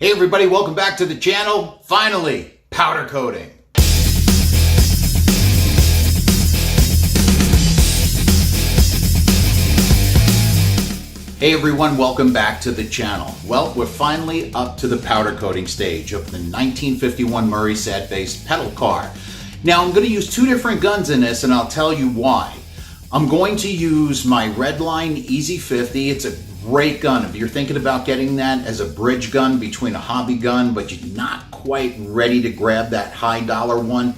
Hey everybody, welcome back to the channel. Finally, powder coating. Hey everyone, welcome back to the channel. Well, we're finally up to the powder coating stage of the 1951 Murray sad-faced pedal car. Now I'm going to use two different guns in this and I'll tell you why. I'm going to use my Redline Easy 50. It's a great gun if you're thinking about getting that as a bridge gun between a hobby gun, but you're not quite ready to grab that high dollar one.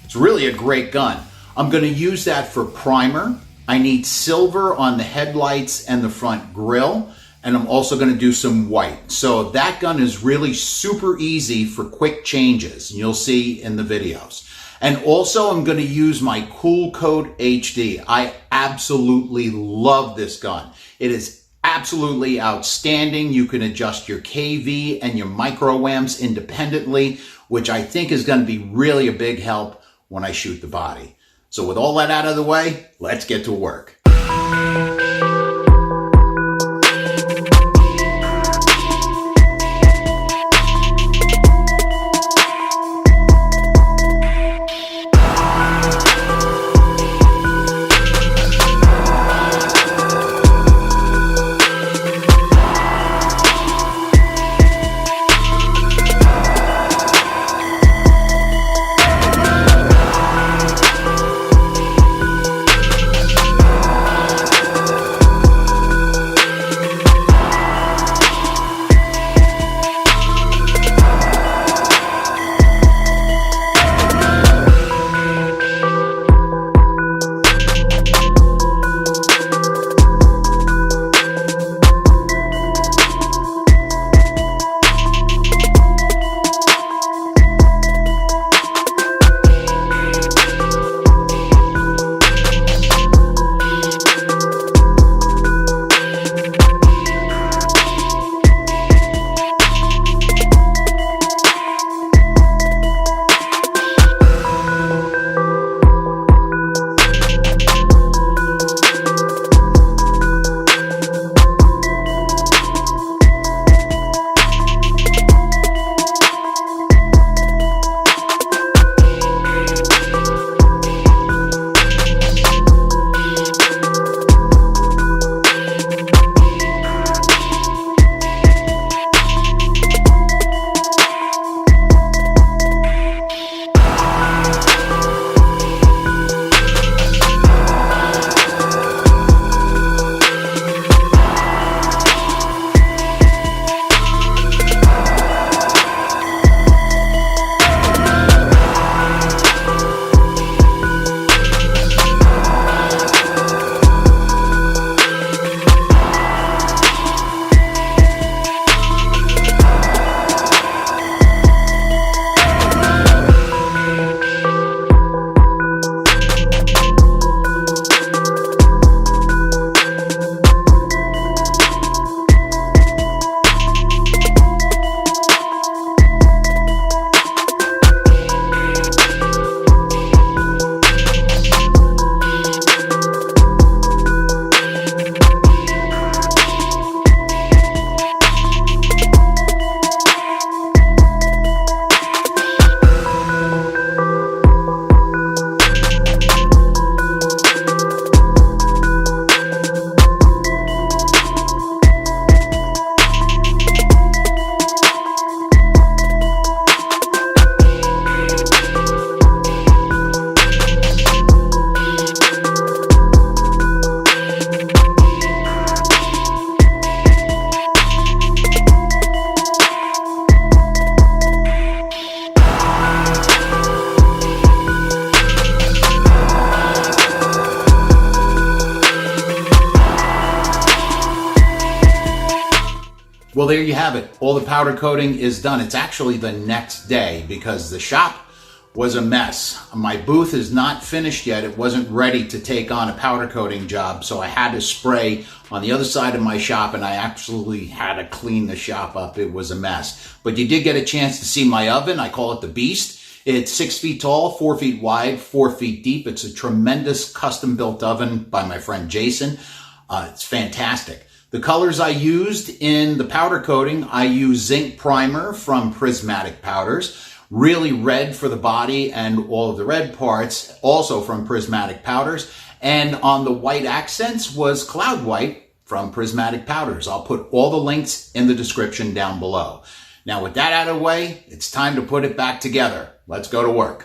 It's really a great gun. I'm going to use that for primer. I need silver on the headlights and the front grille, and I'm also going to do some white. So that gun is really super easy for quick changes, and you'll see in the videos. And also I'm going to use my Cool Coat HD. I absolutely love this gun. It is absolutely outstanding. You can adjust your KV and your micro amps independently, which I think is going to be really a big help when I shoot the body. So with all that out of the way, let's get to work. Well, there you have it. All the powder coating is done. It's actually the next day because the shop was a mess. My booth is not finished yet. It wasn't ready to take on a powder coating job, so I had to spray on the other side of my shop, and I absolutely had to clean the shop up. It was a mess. But you did get a chance to see my oven. I call it the Beast. It's 6 feet tall, 4 feet wide, 4 feet deep. It's a tremendous custom-built oven by my friend Jason. It's fantastic. The colors I used in the powder coating, I used Zinc Primer from Prismatic Powders, really red for the body and all of the red parts, also from Prismatic Powders. And on the white accents was Cloud White from Prismatic Powders. I'll put all the links in the description down below. Now with that out of the way, it's time to put it back together. Let's go to work.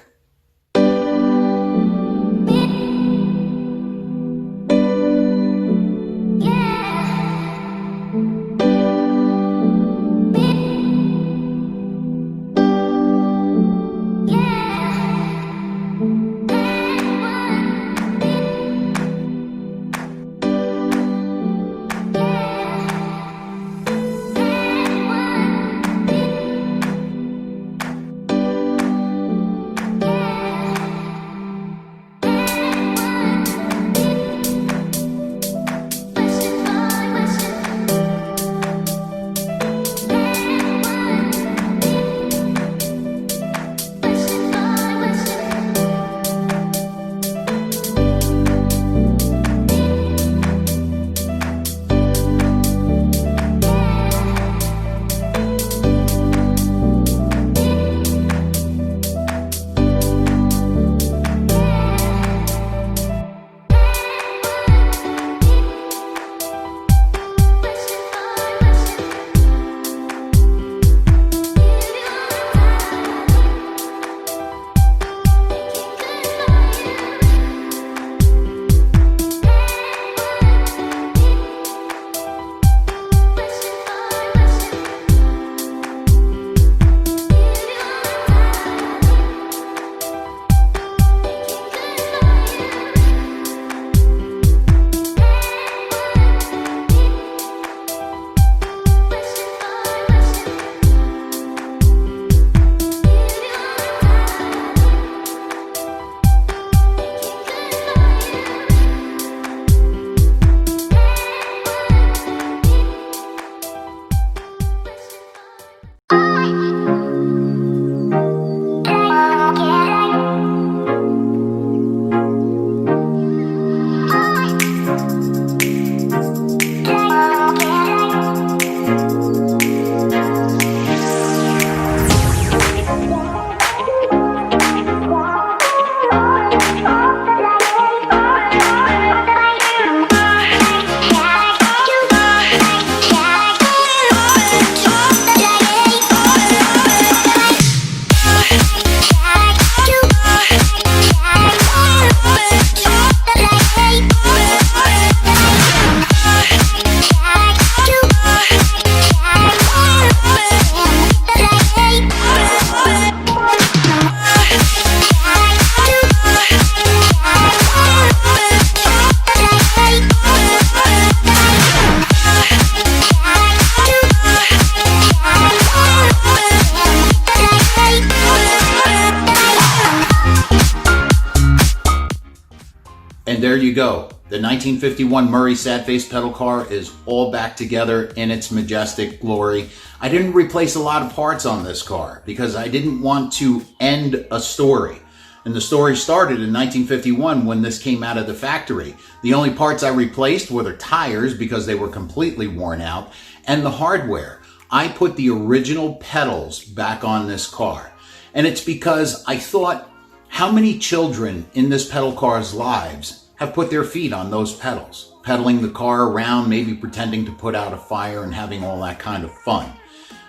And there you go. The 1951 Murray sad-faced pedal car is all back together in its majestic glory. I didn't replace a lot of parts on this car because I didn't want to end a story. And the story started in 1951 when this came out of the factory. The only parts I replaced were the tires because they were completely worn out, and the hardware. I put the original pedals back on this car. And it's because I thought, how many children in this pedal car's lives have put their feet on those pedals, pedaling the car around, maybe pretending to put out a fire and having all that kind of fun.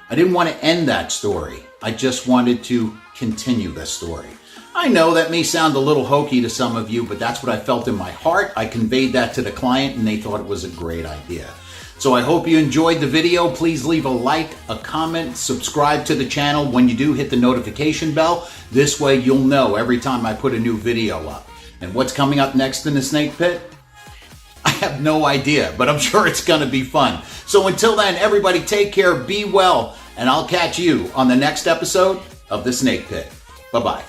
I didn't want to end that story. I just wanted to continue the story. I know that may sound a little hokey to some of you, but that's what I felt in my heart. I conveyed that to the client and they thought it was a great idea. So I hope you enjoyed the video. Please leave a like, a comment, subscribe to the channel. When you do, hit the notification bell. This way you'll know every time I put a new video up. And what's coming up next in the Snake Pit? I have no idea, but I'm sure it's gonna be fun. So until then, everybody take care, be well, and I'll catch you on the next episode of the Snake Pit. Bye-bye.